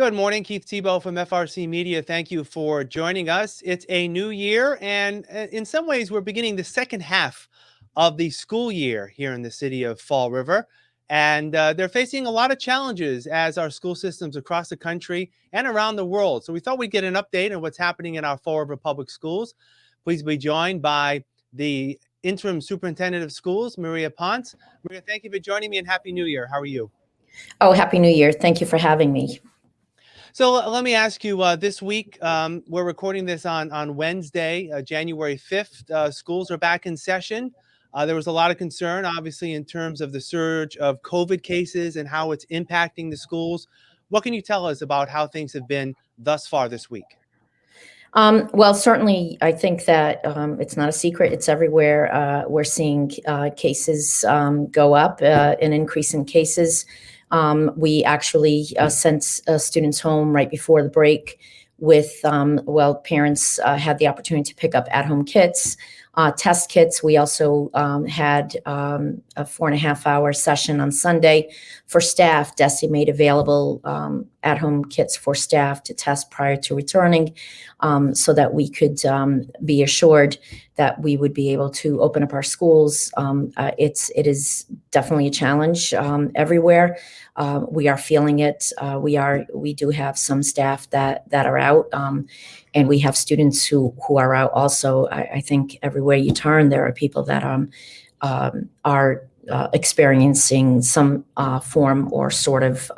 Good morning, Keith Tebow from FRCMedia. Thank you for joining us. It's a new year, and in some ways, we're beginning the second half of the school year here in the city of Fall River. And they're facing a lot of challenges as our school systems across the country and around the world. So we thought we'd get an update on what's happening in our Fall River Public Schools. Please be joined by the Interim Superintendent of Schools, Maria Pontes. Maria, thank you for joining me, and Happy New Year. How are you? Oh, Happy New Year. Thank you for having me. So let me ask you, this week, we're recording this on Wednesday, January 5th. Schools are back in session. There was a lot of concern, obviously, in terms of the surge of COVID cases and how it's impacting the schools. What can you tell us about how things have been thus far this week? Well, certainly, I think that it's not a secret. It's everywhere. We're seeing cases go up, an increase in cases. We actually sent students home right before the break with, parents had the opportunity to pick up at-home kits, test kits. We also had a 4.5-hour session on Sunday for staff. DESE made available at-home kits for staff to test prior to returning, so that we could be assured that we would be able to open up our schools. It is definitely a challenge everywhere. We are feeling it. We do have some staff that are out, and we have students who are out also. I think everywhere you turn, there are people that are experiencing some form or sort of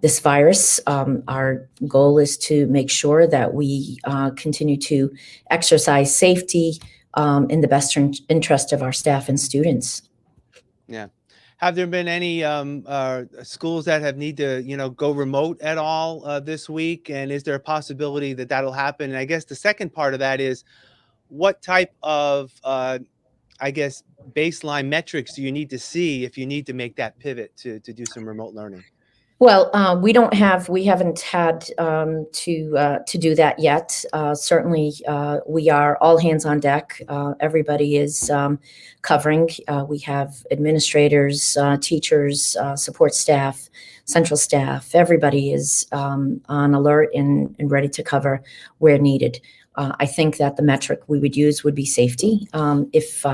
this virus. Our goal is to make sure that we continue to exercise safety in the best interest of our staff and students. Yeah. Have there been any schools that have need to, go remote at all this week? And is there a possibility that that'll happen? And I guess the second part of that is, what type of, baseline metrics do you need to see if you need to make that pivot to do some remote learning? Well, we haven't had to do that yet. Certainly, we are all hands on deck. Everybody is covering. We have administrators, teachers, support staff, central staff. Everybody is on alert and ready to cover where needed. I think that the metric we would use would be safety. If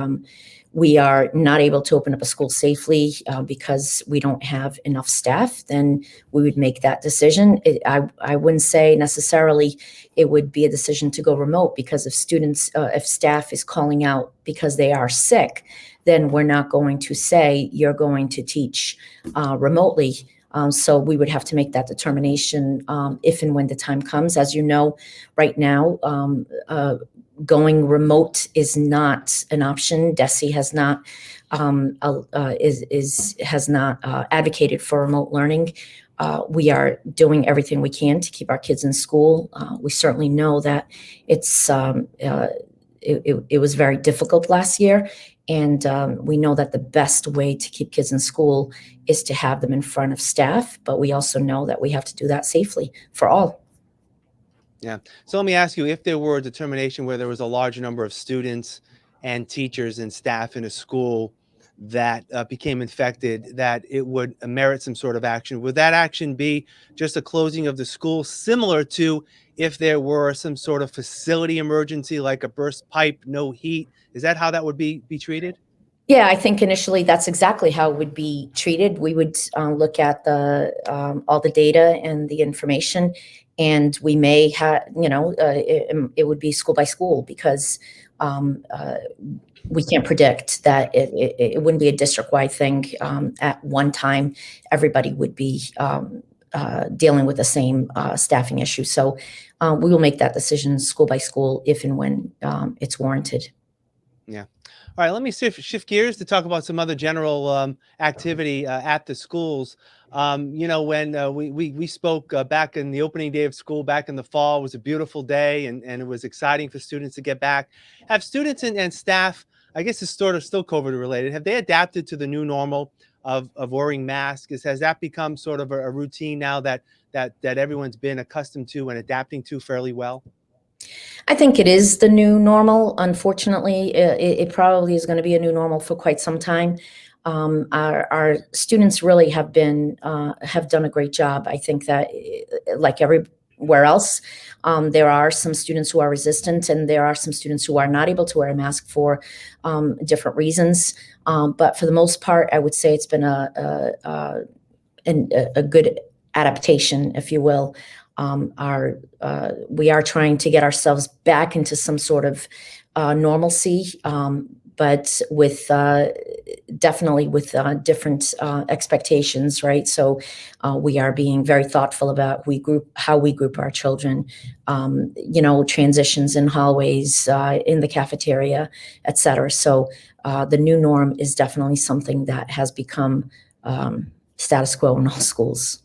we are not able to open up a school safely because we don't have enough staff, then we would make that decision. I wouldn't say necessarily it would be a decision to go remote, because if staff is calling out because they are sick, then we're not going to say you're going to teach remotely. So we would have to make that determination if and when the time comes. As you know, right now, going remote is not an option. DESE has not advocated for remote learning. We are doing everything we can to keep our kids in school. We certainly know that it was very difficult last year, and we know that the best way to keep kids in school is to have them in front of staff. But we also know that we have to do that safely for all. Yeah. So let me ask you, if there were a determination where there was a large number of students and teachers and staff in a school that became infected, that it would merit some sort of action, would that action be just a closing of the school, similar to if there were some sort of facility emergency, like a burst pipe, no heat? Is that how that would be treated? Yeah, I think initially that's exactly how it would be treated. We would look at all the data and the information, and we may have, it would be school by school, because we can't predict that it wouldn't be a district-wide thing. At one time, everybody would be dealing with the same staffing issue. So we will make that decision school by school if and when it's warranted. Yeah. All right, let me shift gears to talk about some other general activity at the schools. When we spoke back in the opening day of school back in the fall, it was a beautiful day, and it was exciting for students to get back. Have students and staff, I guess it's sort of still COVID related, have they adapted to the new normal of wearing masks? Has that become sort of a routine now that everyone's been accustomed to and adapting to fairly well? I think it is the new normal. Unfortunately, it probably is going to be a new normal for quite some time. Our students really have done a great job. I think that, like everywhere else, there are some students who are resistant, and there are some students who are not able to wear a mask for different reasons. But for the most part, I would say it's been a good adaptation, if you will. We are trying to get ourselves back into some sort of normalcy, but with definitely with different expectations, right? So we are being very thoughtful about how we group our children, transitions in hallways, in the cafeteria, et cetera. So the new norm is definitely something that has become status quo in all schools.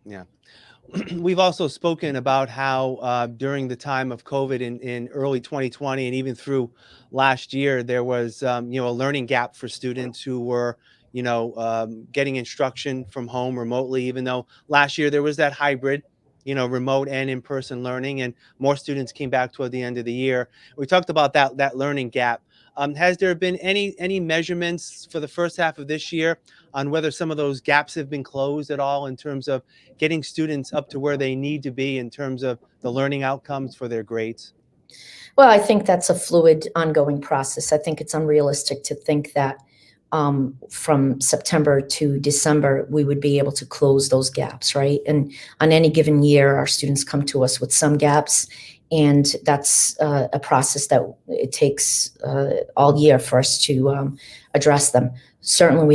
Yeah. We've also spoken about how during the time of COVID in early 2020 and even through last year, there was a learning gap for students who were getting instruction from home remotely. Even though last year there was that hybrid, remote and in-person learning, and more students came back toward the end of the year. We talked about that learning gap. Has there been any measurements for the first half of this year on whether some of those gaps have been closed at all in terms of getting students up to where they need to be in terms of the learning outcomes for their grades? Well, I think that's a fluid, ongoing process. I think it's unrealistic to think that from September to December, we would be able to close those gaps, right? And on any given year, our students come to us with some gaps, and that's a process that it takes all year for us to address them. Certainly,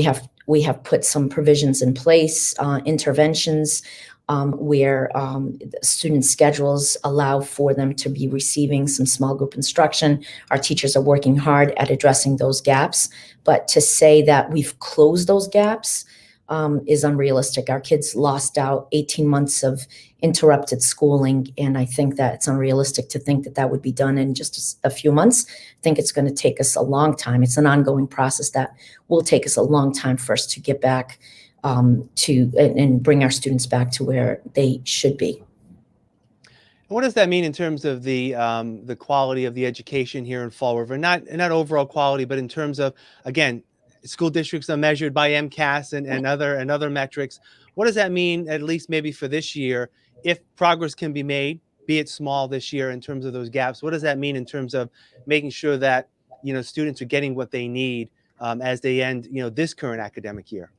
we have put some provisions in place, interventions, where student schedules allow for them to be receiving some small group instruction. Our teachers are working hard at addressing those gaps, but to say that we've closed those gaps is unrealistic. Our kids lost out 18 months of interrupted schooling, and I think that it's unrealistic to think that that would be done in just a few months. I think it's going to take us a long time. It's an ongoing process that will take us a long time for us to get back and bring our students back to where they should be. What does that mean in terms of the quality of the education here in Fall River? Not overall quality, but in terms of, again, school districts are measured by MCAS and other metrics. What does that mean, at least maybe for this year, if progress can be made, be it small this year in terms of those gaps? What does that mean in terms of making sure that students are getting what they need as they end this current academic year?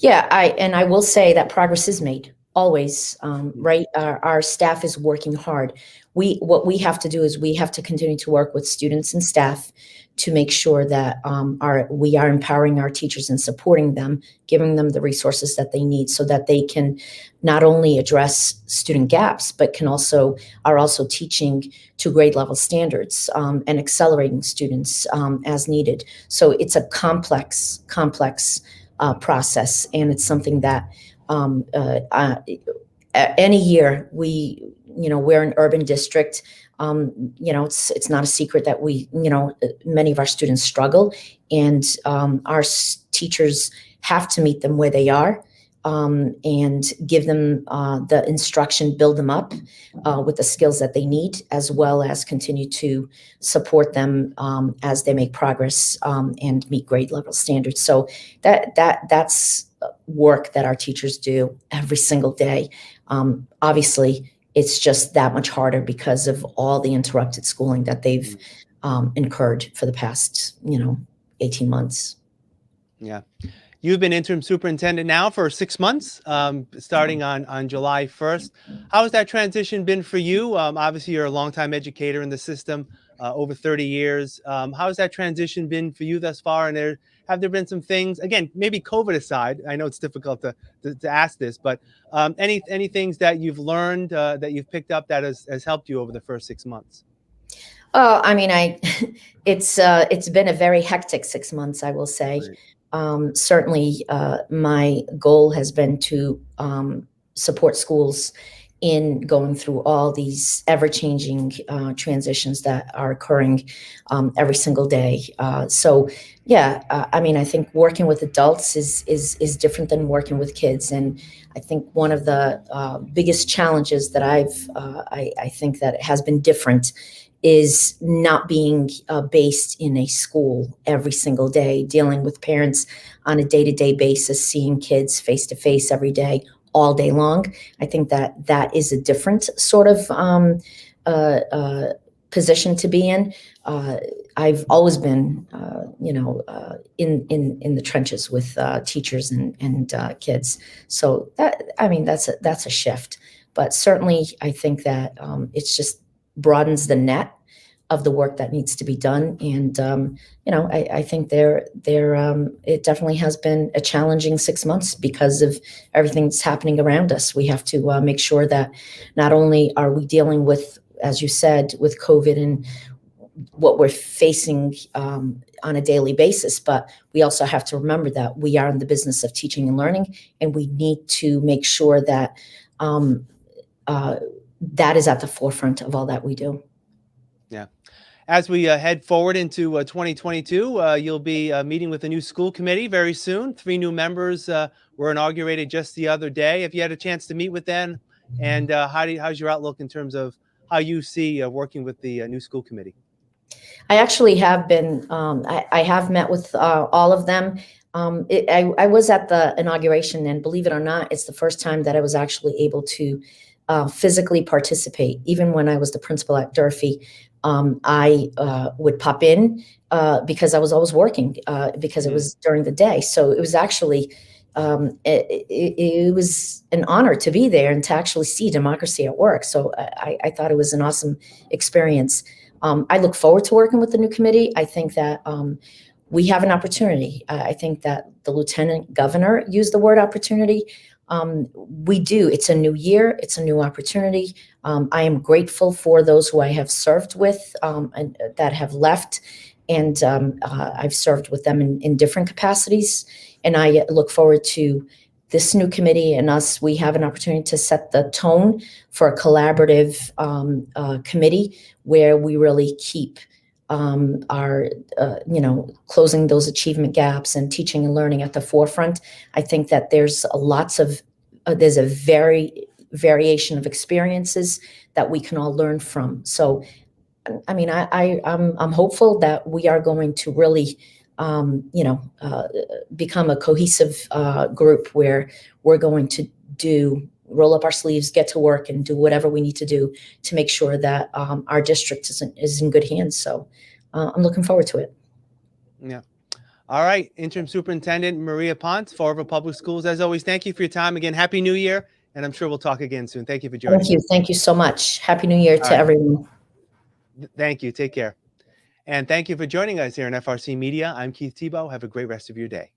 Yeah, I will say that progress is made always, right? Our staff is working hard. What we have to do is we have to continue to work with students and staff to make sure that we are empowering our teachers and supporting them, giving them the resources that they need so that they can not only address student gaps, but are also teaching to grade level standards and accelerating students as needed. So it's a complex process, and it's something that any year we're an urban district. It's not a secret that many of our students struggle, and our teachers have to meet them where they are and give them the instruction, build them up with the skills that they need, as well as continue to support them as they make progress and meet grade level standards. So that's work that our teachers do every single day. Obviously, it's just that much harder because of all the interrupted schooling that they've incurred for the past 18 months. Yeah. You've been interim superintendent now for 6 months, starting on July 1st. How has that transition been for you? Obviously, you're a longtime educator in the system, over 30 years. How has that transition been for you thus far? And have there been some things, again, maybe COVID aside, I know it's difficult to ask this, but any things that you've learned, that you've picked up that has helped you over the first 6 months? Oh, I mean, it's been a very hectic 6 months, I will say. Right. Certainly, my goal has been to support schools in going through all these ever-changing transitions that are occurring every single day. I mean, I think working with adults is different than working with kids, and I think one of the biggest challenges that I think that has been different is not being based in a school every single day, dealing with parents on a day-to-day basis, seeing kids face-to-face every day, all day long. I think that is a different sort of position to be in. I've always been, in the trenches with teachers and kids. So that's a shift. But certainly, I think that it's just broadens the net of the work that needs to be done. And I think it definitely has been a challenging 6 months because of everything that's happening around us. We have to make sure that not only are we dealing with, as you said, with COVID and what we're facing on a daily basis, but we also have to remember that we are in the business of teaching and learning, and we need to make sure that that is at the forefront of all that we do. Yeah. As we head forward into 2022, you'll be meeting with the new school committee very soon. 3 new members were inaugurated just the other day. Have you had a chance to meet with them? And how's your outlook in terms of how you see working with the new school committee? I actually have been, I have met with all of them. I was at the inauguration, and believe it or not, it's the first time that I was actually able to physically participate. Even when I was the principal at Durfee, I would pop in because I was always working because it was during the day. So it was actually, it was an honor to be there and to actually see democracy at work. So I thought it was an awesome experience. I look forward to working with the new committee. I think that we have an opportunity. I think that the lieutenant governor used the word opportunity. We do. It's a new year. It's a new opportunity. I am grateful for those who I have served with and that have left. And I've served with them in different capacities. And I look forward to this new committee and us. We have an opportunity to set the tone for a collaborative committee where we really keep our, closing those achievement gaps and teaching and learning at the forefront. I think that there's there's a variation of experiences that we can all learn from. So, I mean, I'm hopeful that we are going to really, become a cohesive group where we're going to roll up our sleeves, get to work, and do whatever we need to do to make sure that our district is in good hands. So I'm looking forward to it. Yeah. All right. Interim Superintendent Maria Pontes, Fall River Public Schools. As always, thank you for your time. Again, Happy New Year. And I'm sure we'll talk again soon. Thank you for joining. Thank you. Thank you so much. Happy New Year to everyone. Thank you. Take care. And thank you for joining us here on FRC Media. I'm Keith Tebow. Have a great rest of your day.